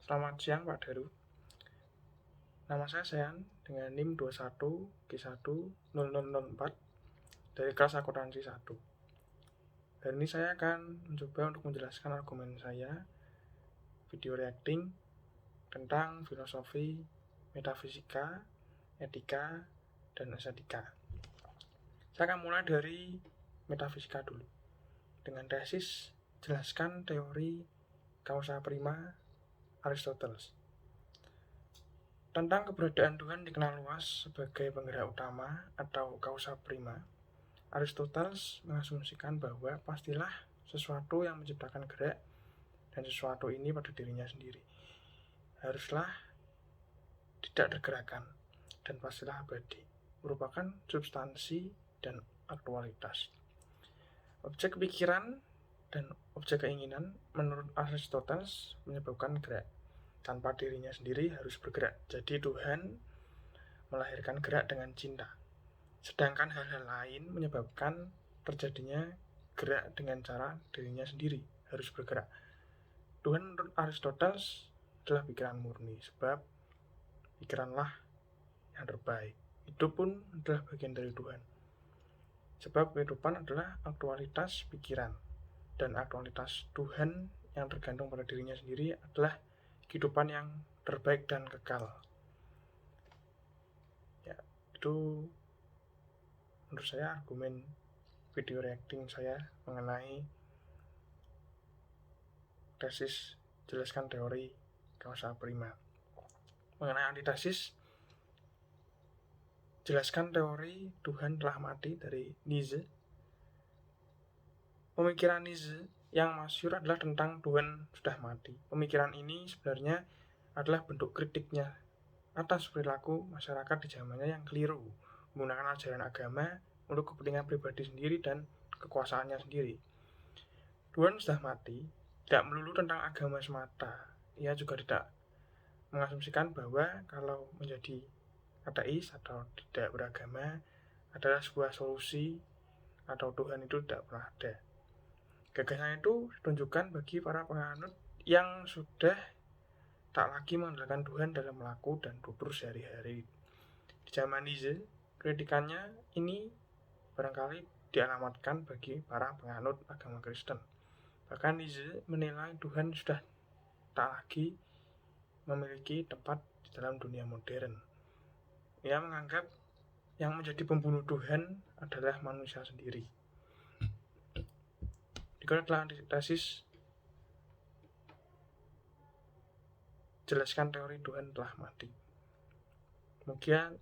Selamat siang Pak Daru. Nama saya Sean dengan NIM 21G10004 dari kelas akuntansi 1. Hari ini saya akan mencoba untuk menjelaskan argumen saya video reacting tentang filosofi, metafisika, etika, dan estetika. Saya akan mulai dari metafisika dulu. Dengan tesis, jelaskan teori causa prima Aristoteles. Tentang keberadaan Tuhan dikenal luas sebagai penggerak utama atau causa prima. Aristoteles mengasumsikan bahwa pastilah sesuatu yang menciptakan gerak dan sesuatu ini pada dirinya sendiri haruslah tidak tergerakkan dan pastilah abadi, merupakan substansi dan aktualitas. Objek pikiran dan objek keinginan menurut Aristoteles menyebabkan gerak. Tanpa dirinya sendiri harus bergerak. Jadi Tuhan melahirkan gerak dengan cinta. Sedangkan hal-hal lain menyebabkan terjadinya gerak dengan cara dirinya sendiri harus bergerak. Tuhan menurut Aristoteles adalah pikiran murni, sebab pikiranlah yang terbaik. Itu pun adalah bagian dari Tuhan. Sebab kehidupan adalah aktualitas pikiran, dan aktualitas Tuhan yang tergantung pada dirinya sendiri adalah kehidupan yang terbaik dan kekal. Ya, itu menurut saya argumen video reacting saya mengenai tesis jelaskan teori causa prima. Mengenai antitesis, jelaskan teori Tuhan telah mati dari Nietzsche. Pemikiran Nietzsche yang masyhur adalah tentang Tuhan sudah mati. Pemikiran ini sebenarnya adalah bentuk kritiknya atas perilaku masyarakat di zamannya yang keliru, menggunakan ajaran agama untuk kepentingan pribadi sendiri dan kekuasaannya sendiri. Tuhan sudah mati tidak melulu tentang agama semata. Ia juga tidak mengasumsikan bahwa kalau menjadi ateis atau tidak beragama adalah sebuah solusi atau Tuhan itu tidak pernah ada. Gagasan itu ditunjukkan bagi para penganut yang sudah tak lagi mengandalkan Tuhan dalam melaku dan tutur sehari-hari. Di zaman Nietzsche, kritikannya ini barangkali dialamatkan bagi para penganut agama Kristen. Bahkan Nietzsche menilai Tuhan sudah tak lagi memiliki tempat di dalam dunia modern. Ia menganggap yang menjadi pembunuh Tuhan adalah manusia sendiri. Dikala telah antitesis jelaskan teori Tuhan telah mati. Kemudian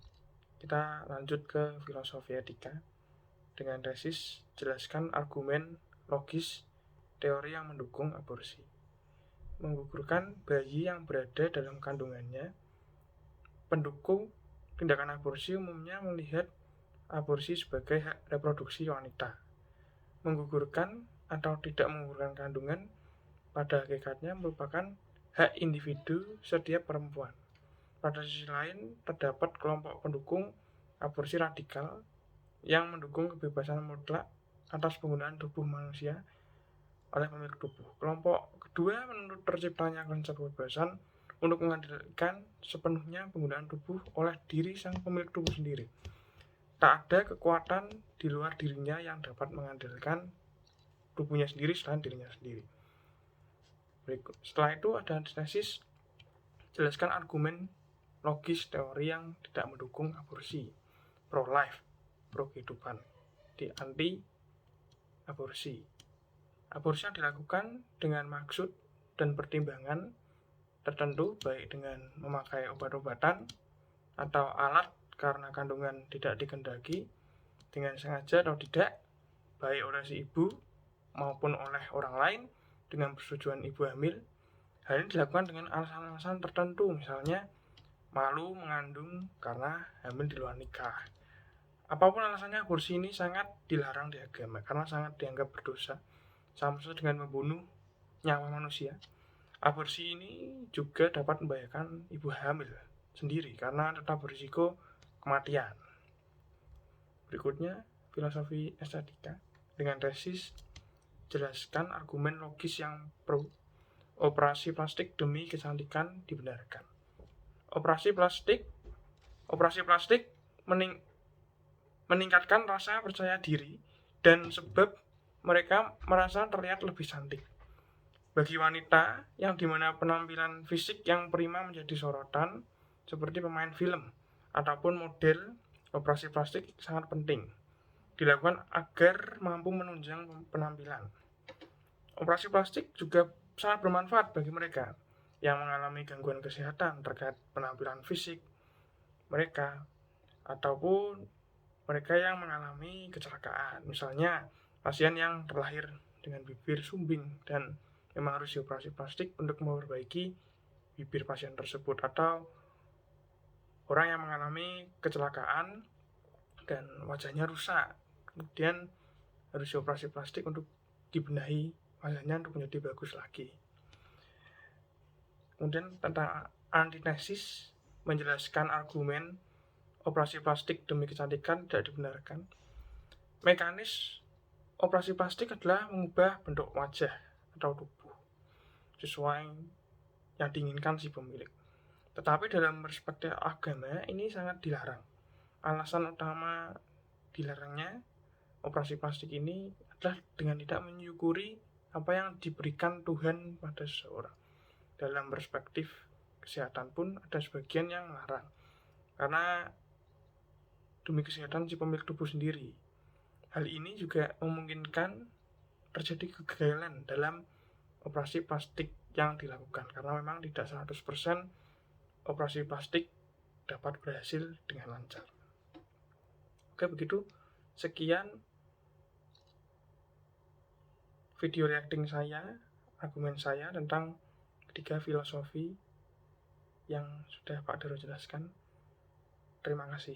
kita lanjut ke filosofi etika dengan tesis jelaskan argumen logis teori yang mendukung aborsi. Menggugurkan bayi yang berada dalam kandungannya. Pendukung tindakan aborsi umumnya melihat aborsi sebagai hak reproduksi wanita. Menggugurkan atau tidak menggugurkan kandungan pada hakikatnya merupakan hak individu setiap perempuan. Pada sisi lain, terdapat kelompok pendukung aborsi radikal yang mendukung kebebasan mutlak atas penggunaan tubuh manusia oleh pemilik tubuh. Kelompok kedua menurut terciptanya konsep kebebasan untuk mengandalkan sepenuhnya penggunaan tubuh oleh diri sang pemilik tubuh sendiri. Tak ada kekuatan di luar dirinya yang dapat mengandalkan tubuhnya sendiri selain dirinya sendiri. Setelah itu ada antitesis, jelaskan argumen logis teori yang tidak mendukung aborsi, pro-life, pro-kehidupan, di anti-aborsi. Aborsi yang dilakukan dengan maksud dan pertimbangan tertentu, baik dengan memakai obat-obatan atau alat karena kandungan tidak dikehendaki dengan sengaja atau tidak, baik oleh si ibu maupun oleh orang lain dengan persetujuan ibu hamil. Hal ini dilakukan dengan alasan-alasan tertentu, misalnya malu mengandung karena hamil di luar nikah. Apapun alasannya, aborsi ini sangat dilarang di agama karena sangat dianggap berdosa, sama saja dengan membunuh nyawa manusia. Aborsi ini juga dapat membahayakan ibu hamil sendiri karena tetap berisiko kematian. Berikutnya, filosofi estetika dengan tesis jelaskan argumen logis yang pro. Operasi plastik demi kecantikan dibenarkan. Operasi plastik meningkatkan rasa percaya diri dan sebab mereka merasa terlihat lebih cantik. Bagi wanita yang dimana penampilan fisik yang prima menjadi sorotan, seperti pemain film ataupun model, operasi plastik sangat penting dilakukan agar mampu menunjang penampilan. Operasi plastik juga sangat bermanfaat bagi mereka yang mengalami gangguan kesehatan terkait penampilan fisik mereka ataupun mereka yang mengalami kecelakaan. Misalnya pasien yang terlahir dengan bibir sumbing dan memang harus dioperasi plastik untuk memperbaiki bibir pasien tersebut, atau orang yang mengalami kecelakaan dan wajahnya rusak kemudian harus dioperasi plastik untuk dibenahi wajahnya untuk menjadi bagus lagi. Kemudian tentang antitesis menjelaskan argumen operasi plastik demi kecantikan tidak dibenarkan. Mekanis operasi plastik adalah mengubah bentuk wajah atau tubuh sesuai yang diinginkan si pemilik. Tetapi dalam perspektif agama ini sangat dilarang. Alasan utama dilarangnya operasi plastik ini adalah dengan tidak menyukuri apa yang diberikan Tuhan pada seseorang. Dalam perspektif kesehatan pun ada sebagian yang melarang, karena demi kesehatan si pemilik tubuh sendiri. Hal ini juga memungkinkan terjadi kegagalan dalam operasi plastik yang dilakukan, karena memang tidak 100% operasi plastik dapat berhasil dengan lancar. Oke, begitu. Sekian video reacting saya, argumen saya tentang ketiga filosofi yang sudah Pak Daro jelaskan. Terima kasih.